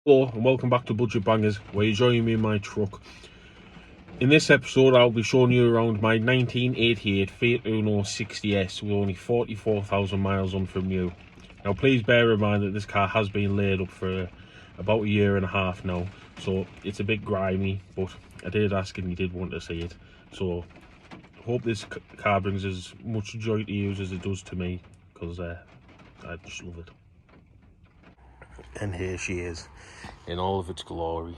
Hello and welcome back to Budget Bangers, where you're joining me in my truck. In this episode I'll be showing you around my 1988 Fiat Uno 60S with only 44,000 miles on from new. Now please bear in mind that this car has been laid up for about a year and a half now, so it's a bit grimy, but I did ask and you did want to see it. So I hope this car brings as much joy to you as it does to me, because I just love it. And here she is in all of its glory.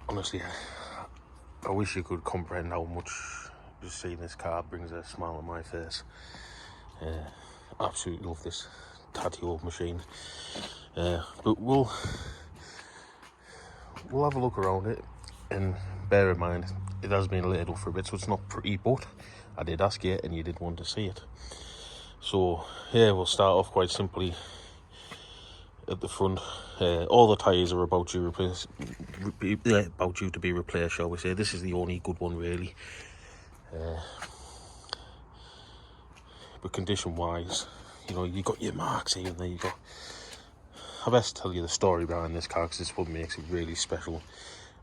Honestly, I wish you could comprehend how much just seeing this car brings a smile on my face. Absolutely love this tatty old machine. But we'll have a look around it, and bear in mind it has been laid up for a bit, so it's not pretty, but I did ask you and you did want to see it. So yeah, we'll start off quite simply at the front. All the tyres are about due to be replaced, shall we say. This is the only good one really. But condition wise, you know, you got your marks here and there. You got. I best tell you the story behind this car, because this is what makes it really special.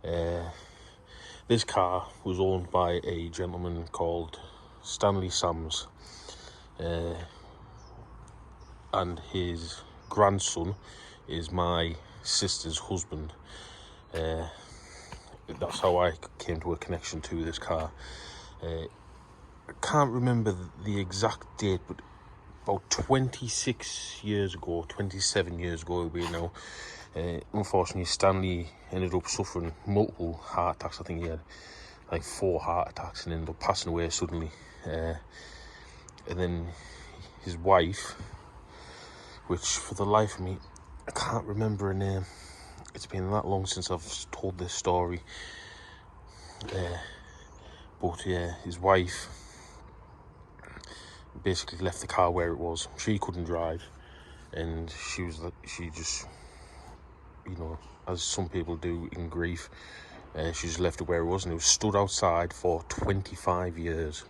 This car was owned by a gentleman called Stanley Sams, and his grandson is my sister's husband. That's how I came to a connection to this car. I can't remember the exact date, but about 27 years ago it'll be now, unfortunately Stanley ended up suffering multiple heart attacks. I think he had like 4 heart attacks and ended up passing away suddenly. And then his wife, which for the life of me I can't remember her name, it's been that long since I've told this story, but yeah, his wife basically left the car where it was. She couldn't drive, and she just, you know, as some people do in grief, she just left it where it was, and it was stood outside for 25 years,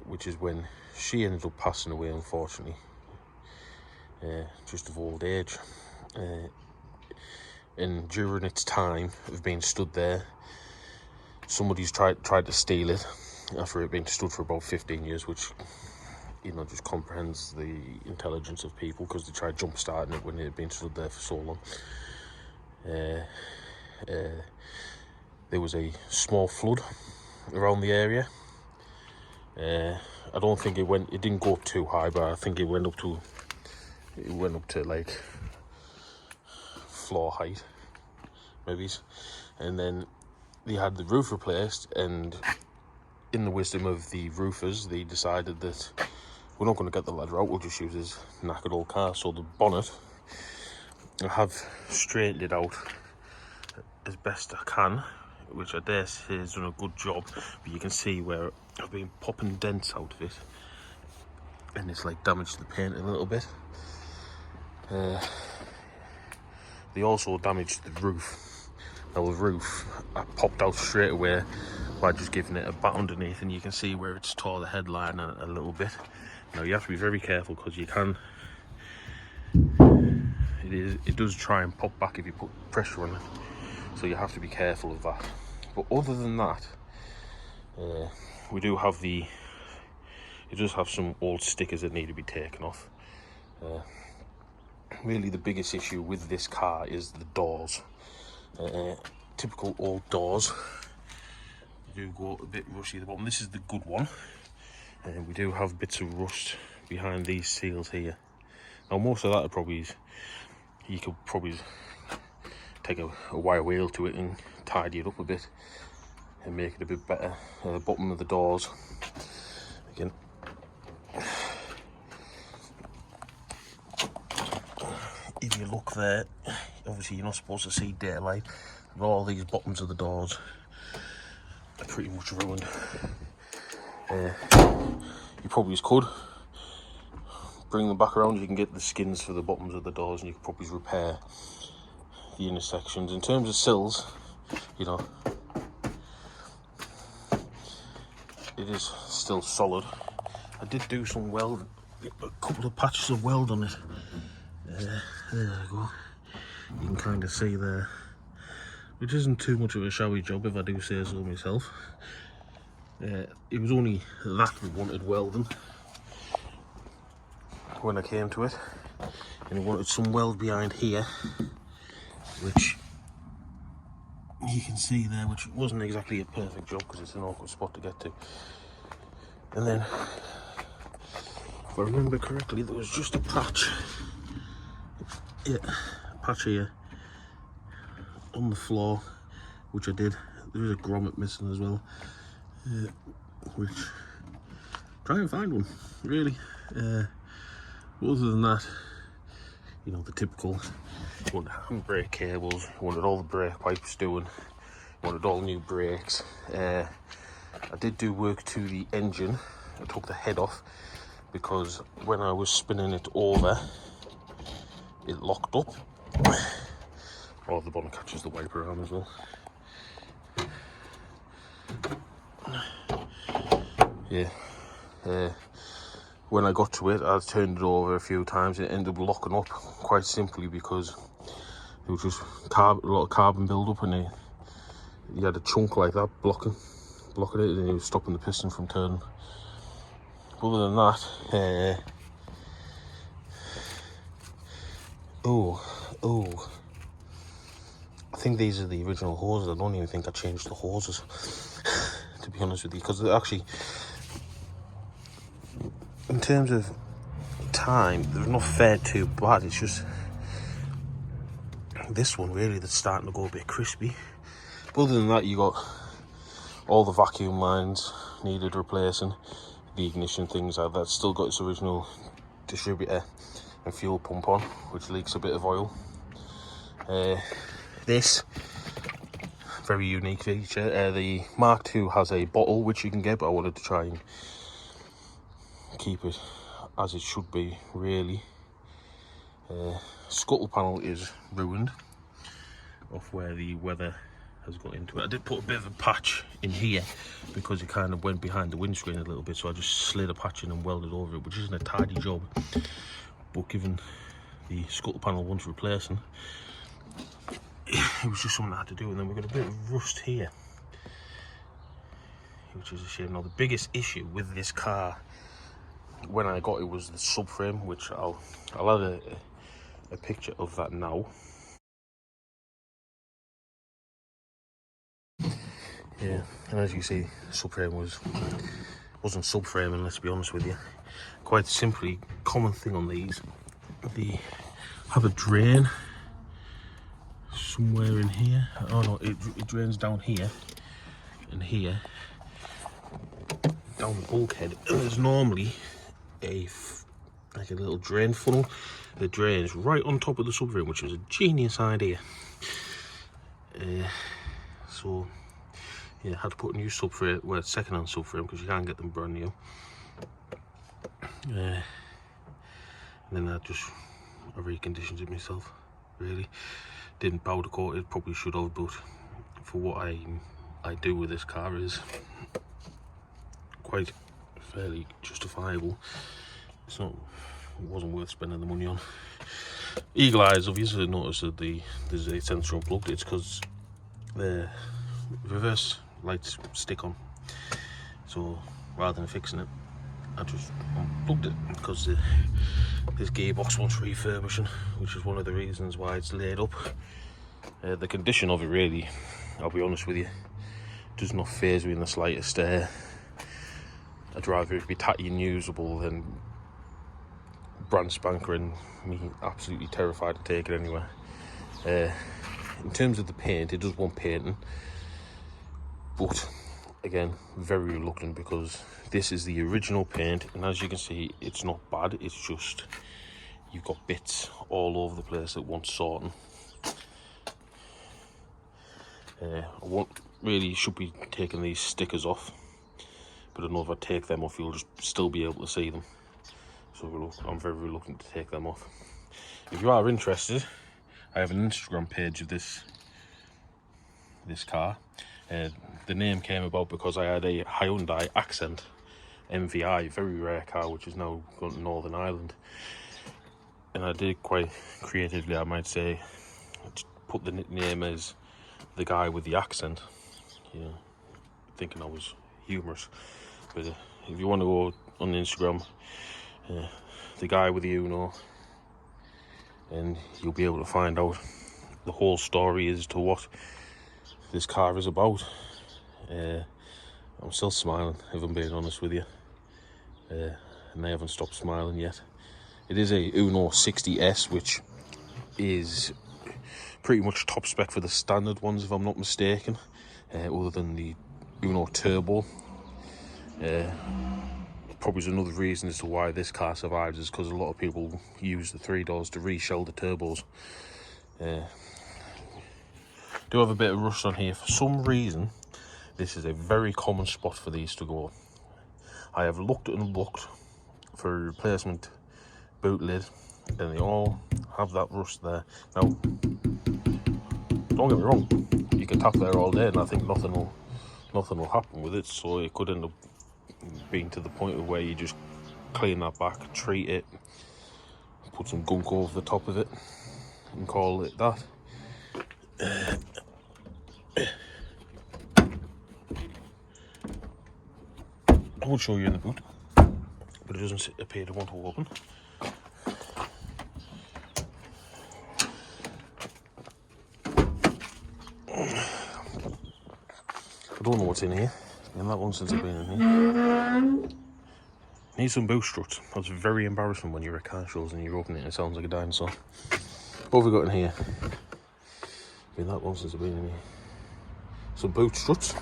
which is when she ended up passing away, unfortunately, just of old age. And during its time of being stood there, somebody's tried to steal it after it being stood for about 15 years, which, you know, just comprehends the intelligence of people, because they tried jump starting it when it had been stood there for so long. There was a small flood around the area. I don't think it didn't go up too high, but I think it went up to like floor height, maybe. And then they had the roof replaced, and in the wisdom of the roofers, they decided that we're not going to get the ladder out, we'll just use this knackered old car. So the bonnet, I have straightened it out as best I can, which I dare say has done a good job, but you can see where I've been popping dents out of it, and it's like damaged the paint a little bit. They also damaged the roof. Now the roof, I popped out straight away by just giving it a bat underneath, and you can see where it's tore the headline a little bit. Now you have to be very careful, because you can, it does try and pop back if you put pressure on it, so you have to be careful of that. But other than that, we do have it does have some old stickers that need to be taken off. Really the biggest issue with this car is the doors. Typical old doors, they do go a bit rushy at the bottom. This is the good one, and we do have bits of rust behind these seals here. Now most of that you could probably take a wire wheel to it and tidy it up a bit and make it a bit better. The bottom of the doors, again, if you look there, obviously you're not supposed to see daylight, but all these bottoms of the doors are pretty much ruined. You probably could bring them back around. You can get the skins for the bottoms of the doors, and you could probably repair the intersections. In terms of sills, you know, it is still solid. I did do some weld, a couple of patches of weld on it, There you go. You can kind of see there, which isn't too much of a showy job if I do say so myself. It was only that we wanted welding when I came to it, and we wanted some weld behind here, which you can see there, which wasn't exactly a perfect job because it's an awkward spot to get to. And then, if I remember correctly, there was just a patch, yeah, a patch here on the floor, which I did. There is a grommet missing as well, which try and find one really. Other than that, you know, the typical, wanted handbrake cables, wanted all the brake pipes doing, wanted all new brakes. I did do work to the engine. I took the head off because when I was spinning it over, it locked up. Oh, the bottom catches the wiper arm as well. Yeah. When I got to it, I turned it over a few times and it ended up locking up quite simply because there was just a lot of carbon build-up, and you had a chunk like that blocking it, and it was stopping the piston from turning. Other than that, I think these are the original hoses. I don't even think I changed the hoses, to be honest with you, because actually, in terms of time, they're not fared too bad. It's just this one really that's starting to go a bit crispy. But other than that, you got all the vacuum lines needed replacing, the ignition things like that. Still got its original distributor and fuel pump on, which leaks a bit of oil. This very unique feature. The Mark II has a bottle which you can get, but I wanted to try and keep it as it should be, really. Scuttle panel is ruined off where the weather has got into it. I did put a bit of a patch in here because it kind of went behind the windscreen a little bit, so I just slid a patch in and welded over it, which isn't a tidy job, but given the scuttle panel wants replacing, it was just something I had to do. And then we've got a bit of rust here, which is a shame. Now, the biggest issue with this car when I got it was the subframe, which I'll add a picture of that now. Yeah, and as you see, the subframe wasn't subframing, let's be honest with you. Quite simply, common thing on these, they have a drain somewhere in here. Oh no, it drains down here and here, down the bulkhead. And there's normally like a little drain funnel that drains right on top of the subframe, which is a genius idea. So yeah, I had to put a new subframe, well, second-hand subframe, because you can't get them brand new. And then I reconditioned it myself, really. Didn't powder coat it, probably should have, but for what I do with this car is quite fairly justifiable. So it wasn't worth spending the money on. Eagle eyes, obviously noticed that there's a sensor unplugged. It's because the reverse lights stick on, so rather than fixing it, I just unplugged it because this gearbox wants refurbishing, which is one of the reasons why it's laid up. The condition of it, really, I'll be honest with you, does not faze me in the slightest. I'd rather it be tatty and usable than brand spanker and me absolutely terrified to take it anywhere. In terms of the paint, it does want painting, but again, very reluctant, because this is the original paint, and as you can see, it's not bad. It's just you've got bits all over the place that want sorting. I should be taking these stickers off, but I know if I take them off, you'll just still be able to see them. So I'm very reluctant to take them off. If you are interested, I have an Instagram page of this car. The name came about because I had a Hyundai Accent MVI, very rare car, which is now gone to Northern Ireland. and I did quite creatively, I might say, put the nickname as the guy with the accent, thinking I was humorous. But if you want to go on Instagram, the guy with the Uno, and you'll be able to find out the whole story as to what this car is about. I'm still smiling, if I'm being honest with you, and they haven't stopped smiling yet. It is a Uno 60S, which is pretty much top spec for the standard ones, if I'm not mistaken, other than the Uno Turbo. Probably is another reason as to why this car survives, is because a lot of people use the 3 doors to reshell the turbos. Do have a bit of rust on here. For some reason, this is a very common spot for these to go. I have looked and looked for a replacement boot lid, and they all have that rust there. Now, don't get me wrong, you can tap there all day and I think nothing will happen with it, so it could end up being to the point of where you just clean that back, treat it, put some gunk over the top of it and call it that. I would show you in the boot, but it doesn't appear to want to open. I don't know what's in here. In that one since I've been in here. Need some boot struts. That's very embarrassing when you're at car shows and you're opening it and it sounds like a dinosaur. What have we got in here? Been that one since I've been in here. Some boot struts.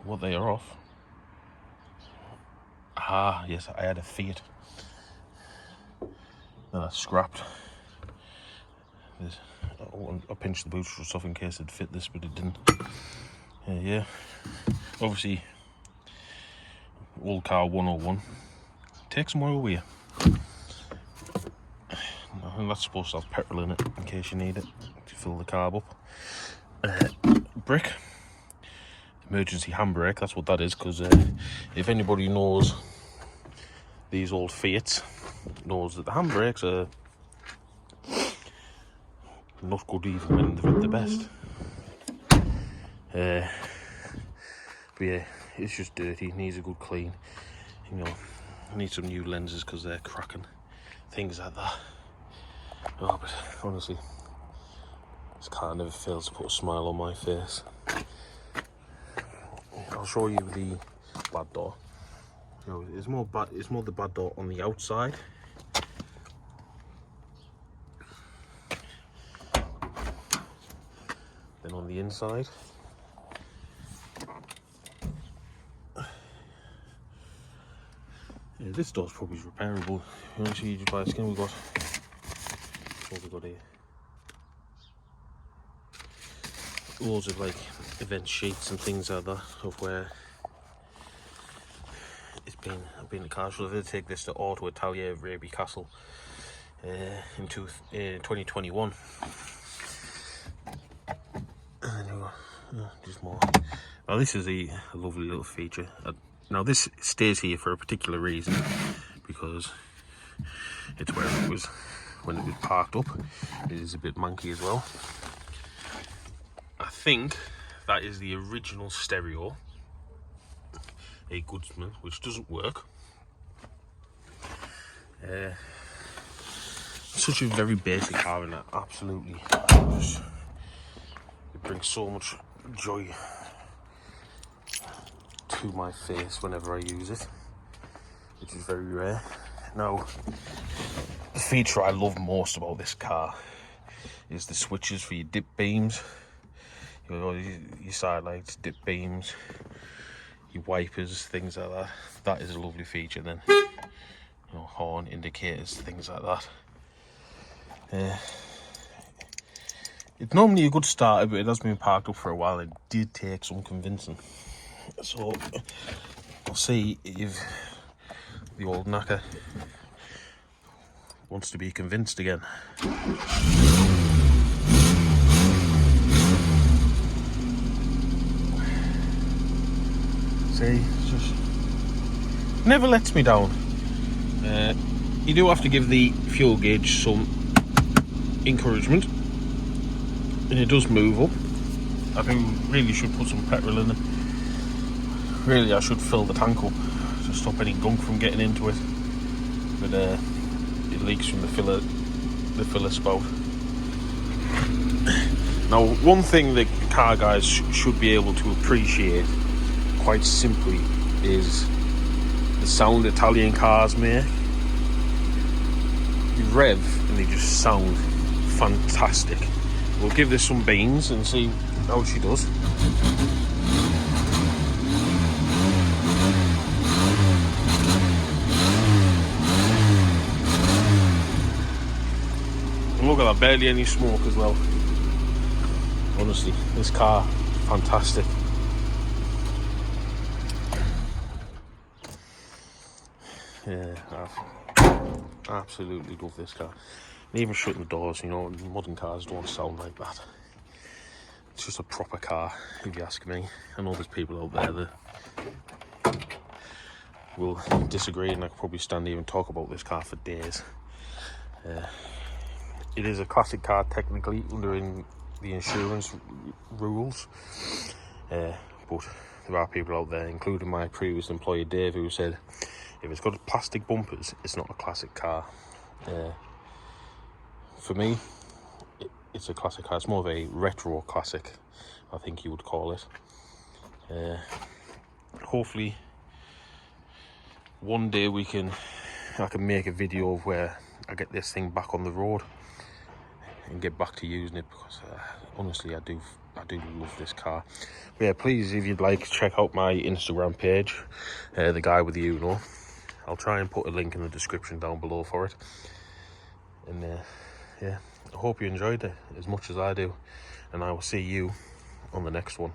What they are off. Ah, yes, I had a fiat. Then I scrapped. I pinched the boot struts off in case it'd fit this, but it didn't. Yeah, obviously, old car 101. Take some oil with you. And that's supposed to have petrol in it in case you need it to fill the carb up. Brick. Emergency handbrake, that's what that is, because if anybody knows these old Fiats, knows that the handbrakes are not good even when they're at the best. But yeah, it's just dirty, needs a good clean. Need some new lenses because they're cracking, things like that. Oh, but honestly, this car never fails to put a smile on my face. I'll show you the bad door. It's more the bad door on the outside. Then on the inside. Yeah, this door's probably repairable. You want to see just by the skin we've got. What we've got here. Loads of like event sheets and things like that of where I've been to car shows. I did take this to Auto Italia Raby Castle in 2021. Just more. Now this is a lovely little feature. Now this stays here for a particular reason, because it's where it was when it was parked up. It is a bit manky as well. I think that is the original stereo, a Goodsman, which doesn't work. Such a very basic car, and absolutely it brings so much joy to my face whenever I use it, which is very rare. Now, the feature I love most about this car is the switches for your dip beams, your side lights, dip beams, your wipers, things like that. That is a lovely feature. Then, horn, indicators, things like that. It's normally a good starter, but it has been parked up for a while. It did take some convincing. So, I'll see if the old knacker wants to be convinced again. See, just never lets me down. You do have to give the fuel gauge some encouragement, and it does move up. I think really should put some petrol in it. Really, I should fill the tank up to stop any gunk from getting into it, but it leaks from the filler spout. Now, one thing that car guys should be able to appreciate quite simply is the sound Italian cars make. You rev and they just sound fantastic. We'll give this some beans and see how she does. And look at that, barely any smoke as well. Honestly, this car is fantastic. Yeah, I absolutely love this car. And even shutting the doors, you know, modern cars don't sound like that. It's just a proper car, if you ask me. I know there's people out there that will disagree, and I could probably stand here and talk about this car for days. It is a classic car technically under the insurance rules, but there are people out there, including my previous employer Dave, who said if it's got plastic bumpers, it's not a classic car. For me, it's a classic car. It's more of a retro classic, I think you would call it. Hopefully one day I can make a video of where I get this thing back on the road and get back to using it, because honestly I do love this car. But yeah, please, if you'd like, check out my Instagram page, the guy with the Uno. I'll try and put a link in the description down below for it. And yeah, I hope you enjoyed it as much as I do, and I will see you on the next one.